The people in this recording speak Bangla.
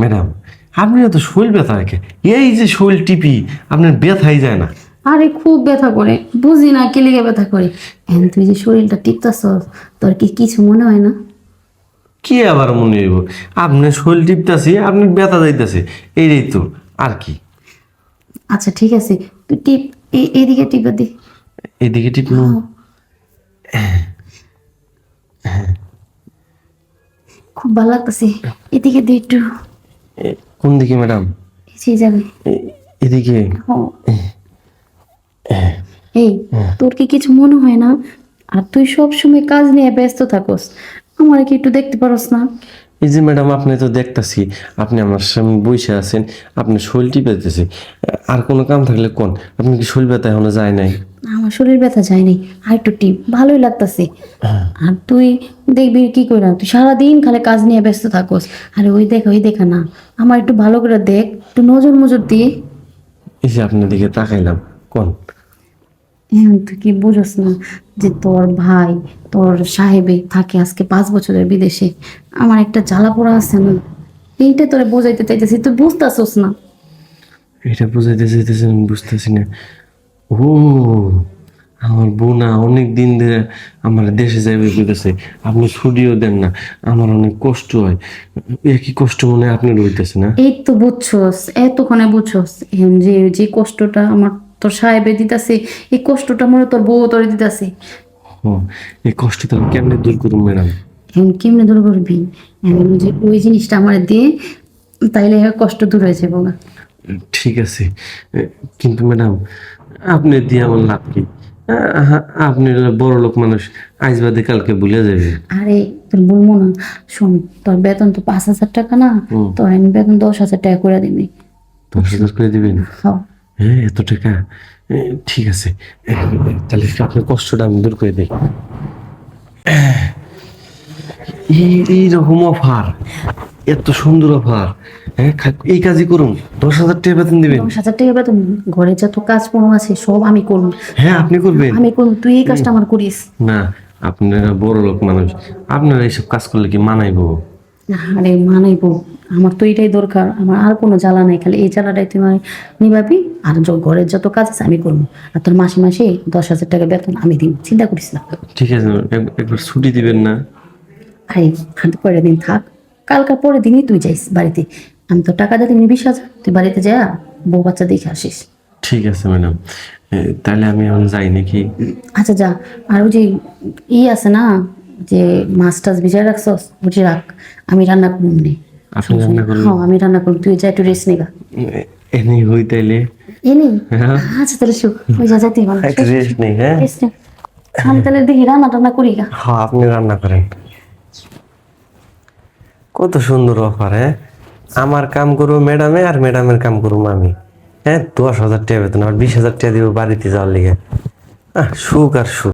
ম্যাডাম, আপনি তো শরীর ব্যথা রাখে, এই যে শরীর টিপি আপনার ব্যথাই যায় না। আরে খুব ব্যথা করে, বুঝি না কি লেগে ব্যথা করে। তুই যে শরীরটা টিপতাছ, তোর কি কিছু মনে হয় না? কি আবার মনে হইব, আপনার শরীর টিপতেছি আপনার ব্যথা যাইতেছে, এইটাই তো, আর কি। আচ্ছা ঠিক আছে, তুই টিপ, এইদিকে টিপ দি। এদিকে টিপনো? খুব ভালো লাগতেছে, এদিকে দি একটু। কোন দিকে ম্যাডাম? সেই যাবে। এদিকে? এই, তোর কি কিছু মনে হয় না? আর তুই সব সময় কাজ নিয়ে ব্যস্ত থাকস, আমার কি একটু দেখতে পারস না? এই যে ম্যাডাম, আপনি তো দেখতাছি আপনি আমার সামনে বসে আছেন, আপনার শরীর টিপেতেছে। আর কোনো কাম থাকলে কোন, আপনি কি শরীর ব্যথা এখনো যায় নাই? আমার শরীর ব্যথা যায়নি, আর একটু টিপ, ভালোই লাগতেছে। আর তুই দেখবি কি করে, তুই সারাদিন খালি কাজ নিয়ে ব্যস্ত থাকস। আরে ওই দেখা না, আমার একটু ভালো করে দেখ, একটু নজর মজর দিয়ে। এই যে আপনার দিকে তাকাইলাম, কোন? তুই কি বুঝস না যে তোর ভাই, তোর সাহেবে থাকে আজকে 5 বছরের বিদেশে? আমার একটা জ্বালা পোড়া আছে না, এইটা তোরে বোঝাইতে চাইতেছি, তুই বুঝতেছস না। এটা বুঝাইতে চাইতেছেন, বুঝতেছি না। ও, আমার বোনা অনেক দিন ধরে আমার দেশে যাইবে কইতেছে, আপনি ছুটিও দেন না, আমার অনেক কষ্ট হয়। একই কষ্ট মনে হয় আপনার হইতেছে না? এই তো বুঝছস, এতক্ষণে বুঝছস। যে যে কষ্টটা আমার তোর সাহেবে দিতাছে, এই কষ্টটা মনে হয় তোর বউ তোরে দিতাছে। ও, এই কষ্ট তাহলে কেমনে দূর করুন ম্যাডাম? এখন কেমনে দূর করবি? এখন যে ওই জিনিসটা আমার দিয়ে, তাইলে কষ্ট দূর হয়ে যাবো না। ঠিক আছে, কিন্তু ম্যাডাম, আপনি দিয়ে আমার লাভ কি? আপনি হলো বড় লোক মানুষ, আজ বাদে কালকে ভুলে যাবে। আরে তোর বলবো না, শোন, তোর বেতন তো 5,000 টাকা না, তোর আমি বেতন 10,000 টাকা করে দিবি। 10,000 করে দিবেন? হ্যাঁ। হ্যাঁ, এত টাকা? ঠিক আছে, তাহলে আপনার কষ্টটা আমি দূর করে দিই। এইরকম অফার, এত সুন্দর অফার, হ্যাঁ এই কাজই করুন, 10,000 টাকা বেতন দিবেন? 10,000 টাকা বেতন, ঘরে যত কাজ পড়ো আছে সব আমি করবো। হ্যাঁ, আপনি করবেন? আমি করবো, তুই এই কাজটা আমার করিস। না, আপনারা বড় লোক মানুষ, আপনারা এইসব কাজ করলে কি মানাইবো? আরে মানাইবো, আমার তো এটাই দরকার, আমার আর কোনো জ্বালা নাই, খালি এই জ্বালাটাই তুই আমার নিবাবি। আর ঘরের যত কাজ আছে আমি করবো। আর তোর মাসে মাসে 10,000 টাকা বেতন আমি দিব, চিন্তা করিস না। ঠিক আছে, একবার ছুটি দিবেন না? আরে হাতে পরের দিন থাক, কালকা পরের দিনই তুই যাইস বাড়িতে। আমি তো টাকা দিয়ে 20,000, তুই বাড়িতে যা, বউ বাচ্চা দেখে আসিস। ঠিক আছে ম্যাডাম, তাহলে আমি এখন যাই নাকি? আচ্ছা যা। আর ওই যে আছে না, যে মাছ টাছ ভিজায় রাখছস, বুঝে রাখ, আমি রান্না করবো নে। আপনি রান্না করবেন? হ্যাঁ আমি রান্না করবো, তুই যা একটু রেস্ট নেগা। এনে হই তাইলে। এনে হ্যাঁ। আচ্ছা তাহলে শু, ওই যা যাইতে হবে একটু রেস্ট নেই, হ্যাঁ? রেস্ট নে। আমি তাহলে দেখি রান্না টান্না করি গা। হ্যাঁ, আপনি রান্না করেন। কত সুন্দর অফার, হ্যাঁ? আমার কাম করবো ম্যাডামে, আর ম্যাডামের কাম করবো আমি। হ্যাঁ, 10,000 টাকা বেতন, আর 20,000 টাকা দিব বাড়িতে যাওয়ার লিগে। সুখ আর সুখ।